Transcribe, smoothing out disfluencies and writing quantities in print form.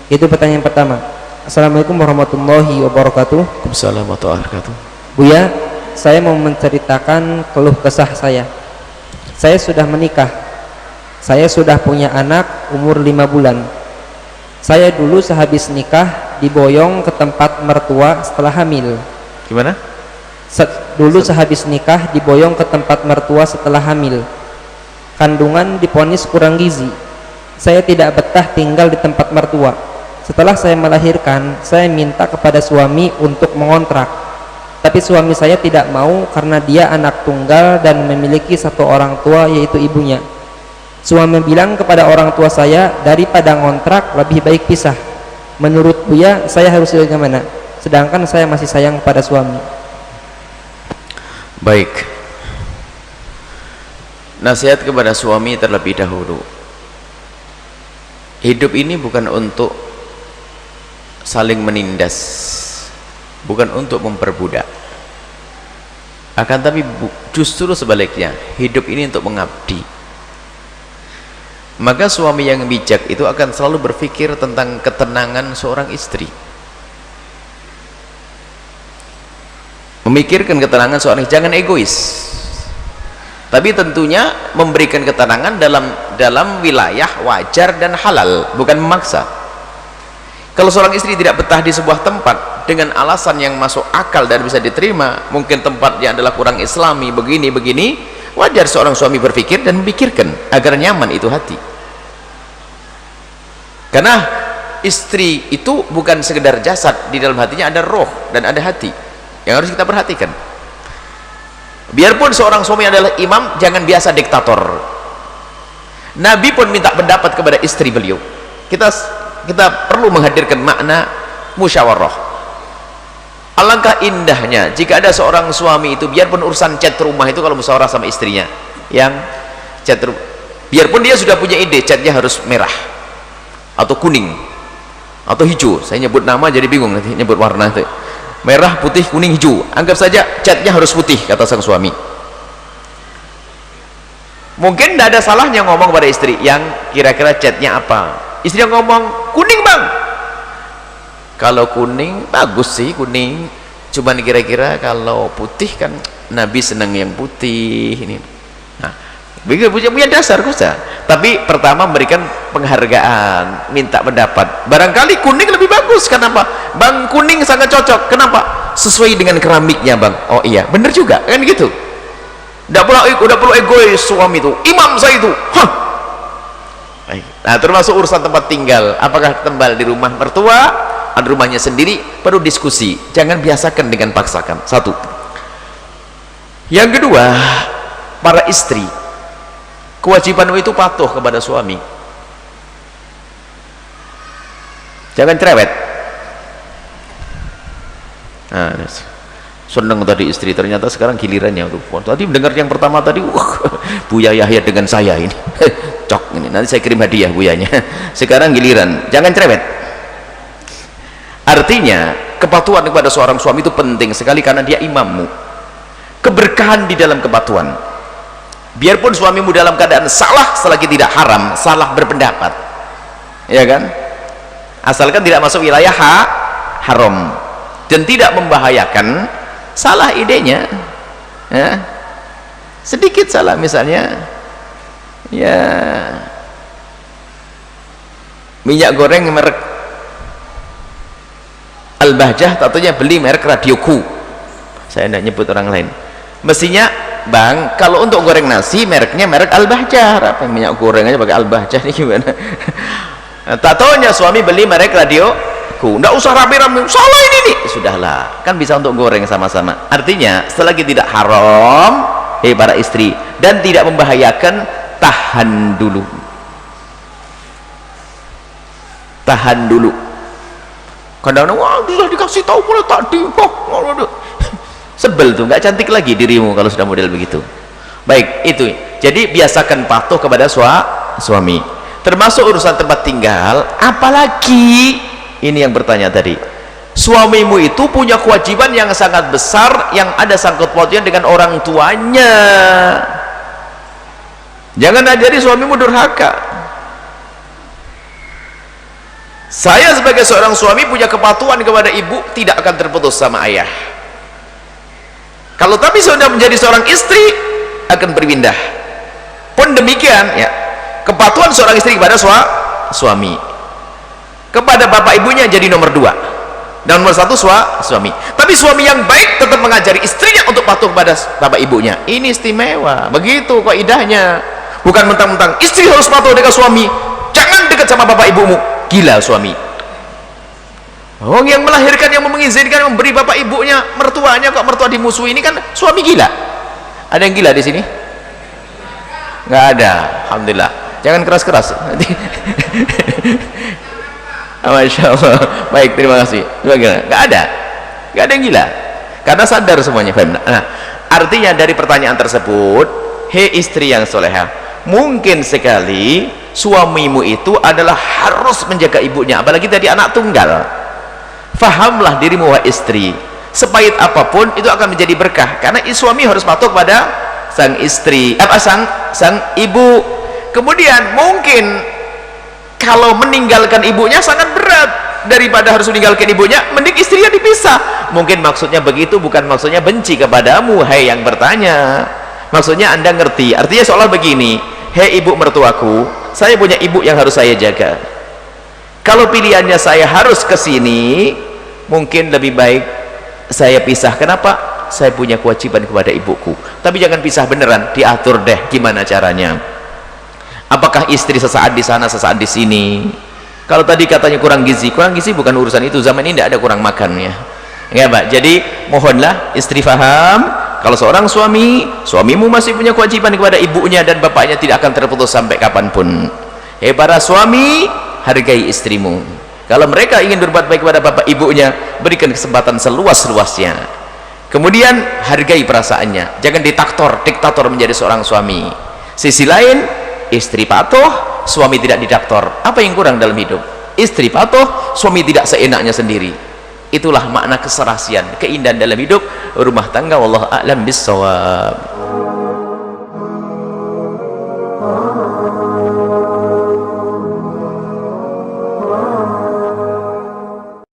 Itu pertanyaan pertama. Assalamualaikum warahmatullahi wabarakatuh. Waalaikumsalam warahmatullahi wabarakatuh. Buya, saya mau menceritakan keluh kesah saya. Saya sudah menikah. Saya sudah punya anak umur 5 bulan. Saya dulu sehabis nikah diboyong ke tempat mertua setelah hamil. Gimana? Dulu sehabis nikah diboyong ke tempat mertua setelah hamil. Kandungan diponis kurang gizi. Saya tidak betah tinggal di tempat mertua. Setelah saya melahirkan, saya minta kepada suami untuk mengontrak. Tapi suami saya tidak mau karena dia anak tunggal dan memiliki satu orang tua, yaitu ibunya. Suami bilang kepada orang tua saya, daripada ngontrak lebih baik pisah. Menurut Buya, saya harus bagaimana? Sedangkan saya masih sayang kepada suami. Baik, nasihat kepada suami terlebih dahulu. Hidup ini bukan untuk saling menindas, bukan untuk memperbudak, akan tapi justru sebaliknya, hidup ini untuk mengabdi. Maka suami yang bijak itu akan selalu berpikir tentang ketenangan seorang istri, memikirkan ketenangan seorang istri. Jangan egois, tapi tentunya memberikan ketenangan dalam wilayah wajar dan halal, bukan memaksa. Kalau seorang istri tidak betah di sebuah tempat dengan alasan yang masuk akal dan bisa diterima, mungkin tempatnya adalah kurang islami, begini, wajar seorang suami berpikir dan memikirkan agar nyaman itu hati. Karena istri itu bukan sekedar jasad, di dalam hatinya ada roh dan ada hati yang harus kita perhatikan. Biarpun seorang suami adalah imam, jangan biasa diktator. Nabi pun minta pendapat kepada istri beliau. Kita perlu menghadirkan makna musyawarah. Alangkah indahnya jika ada seorang suami itu, biarpun urusan cat rumah itu kalau musyawarah sama istrinya, yang cat rumah, biarpun dia sudah punya ide catnya harus merah atau kuning atau hijau, saya nyebut nama jadi bingung nanti nyebut warna itu, merah, putih, kuning, hijau, anggap saja catnya harus putih, kata sang suami. Mungkin tidak ada salahnya ngomong pada istri yang kira-kira catnya apa. Istri yang ngomong, kuning bang. Kalau kuning bagus sih, kuning, cuman kira-kira kalau putih kan Nabi senang yang putih ini. Nah, punya dasar kusa. Tapi pertama memberikan penghargaan, minta pendapat. Barangkali kuning lebih bagus. Kenapa? Bang, kuning sangat cocok. Kenapa? Sesuai dengan keramiknya bang. Oh iya, bener juga kan gitu. Udah perlu egois suami itu. Imam saya itu. Hah. Nah, termasuk urusan tempat tinggal. Apakah tinggal di rumah mertua, di rumahnya sendiri, perlu diskusi. Jangan biasakan dengan paksakan. Satu. Yang kedua, para istri, kewajibanmu itu patuh kepada suami. Jangan cerewet. Nah, seneng tadi istri, ternyata sekarang gilirannya. Tadi mendengar yang pertama tadi, Buya Yahya dengan saya ini. Cok ini, nanti saya kirim hadiah Buyanya. Sekarang giliran, jangan cerewet. Artinya kepatuhan kepada seorang suami itu penting sekali karena dia imammu. Keberkahan di dalam kepatuhan. Biarpun suamimu dalam keadaan salah selagi tidak haram, salah berpendapat, ya kan, asalkan tidak masuk wilayah haram dan tidak membahayakan, salah idenya, ya. Sedikit salah misalnya, ya minyak goreng merek Al-Bahjah, tentunya beli merek Radioku, saya tidak nyebut orang lain. Mestinya bang, kalau untuk goreng nasi mereknya merek Al-Bahjah, apa minyak goreng aja pakai Al-Bahjah ini gimana? Tak taunya suami beli merek Radioku, tidak usah rame-rame, salah ini nih, sudahlah, kan bisa untuk goreng sama-sama. Artinya selagi tidak haram, para istri, dan tidak membahayakan, tahan dulu, tahan dulu. Kadang-kadang wah sudah dikasih tahu mulai tadi kok, sebel tuh, nggak cantik lagi dirimu kalau sudah model begitu. Baik, itu jadi biasakan patuh kepada suami, termasuk urusan tempat tinggal. Apalagi ini yang bertanya tadi, suamimu itu punya kewajiban yang sangat besar yang ada sangkut pautnya dengan orang tuanya. Jangan ajari suamimu durhaka. Saya sebagai seorang suami punya kepatuhan kepada ibu, tidak akan terputus sama ayah. Kalau tapi sudah menjadi seorang istri, akan berpindah. Pun demikian ya, kepatuhan seorang istri kepada suami, kepada bapak ibunya jadi nomor 2, dan nomor 1 suami. Tapi suami yang baik tetap mengajari istrinya untuk patuh kepada bapak ibunya. Ini istimewa, begitu kaidahnya. Bukan mentang-mentang istri harus patuh dengan suami, jangan dekat sama bapak ibumu. Gila suami. Orang yang melahirkan, yang mengizinkan, yang memberi bapak ibunya, mertuanya, kok mertua dimusuhi, ini kan suami gila. Ada yang gila di sini? Nggak ada, alhamdulillah. Jangan keras-keras. Masya Allah. Baik, terima kasih. Bagaimana? Nggak ada yang gila. Karena sadar semuanya. Nah, artinya dari pertanyaan tersebut, hei istri yang soleha, mungkin sekali suamimu itu adalah harus menjaga ibunya, apalagi tadi anak tunggal. Fahamlah dirimu wahai istri, sepahit apapun itu akan menjadi berkah, karena suami harus patuh pada sang istri, sang ibu. Kemudian mungkin kalau meninggalkan ibunya sangat berat, daripada harus meninggalkan ibunya, mending istrinya dipisah. Mungkin maksudnya begitu, bukan maksudnya benci kepadamu, hai yang bertanya. Maksudnya Anda ngerti, artinya seolah begini, hei ibu mertuaku, saya punya ibu yang harus saya jaga. Kalau pilihannya saya harus ke sini, mungkin lebih baik saya pisah. Kenapa? Saya punya kewajiban kepada ibuku. Tapi jangan pisah beneran, diatur deh gimana caranya. Apakah istri sesaat di sana, sesaat di sini? Kalau tadi katanya kurang gizi bukan urusan itu. Zaman ini tidak ada kurang makannya. Ya, Pak. Jadi mohonlah istri faham, kalau seorang suamimu masih punya kewajiban kepada ibunya dan bapaknya, tidak akan terputus sampai kapanpun. Para suami, hargai istrimu. Kalau mereka ingin berbuat baik kepada bapak ibunya, berikan kesempatan seluas-luasnya. Kemudian hargai perasaannya, jangan diktator menjadi seorang suami. Sisi lain, istri patuh, suami tidak didaktor. Apa yang kurang dalam hidup? Istri patuh, suami tidak seenaknya sendiri. Itulah makna keserasian, keindahan dalam hidup rumah tangga. Wallahu a'lam bissawab.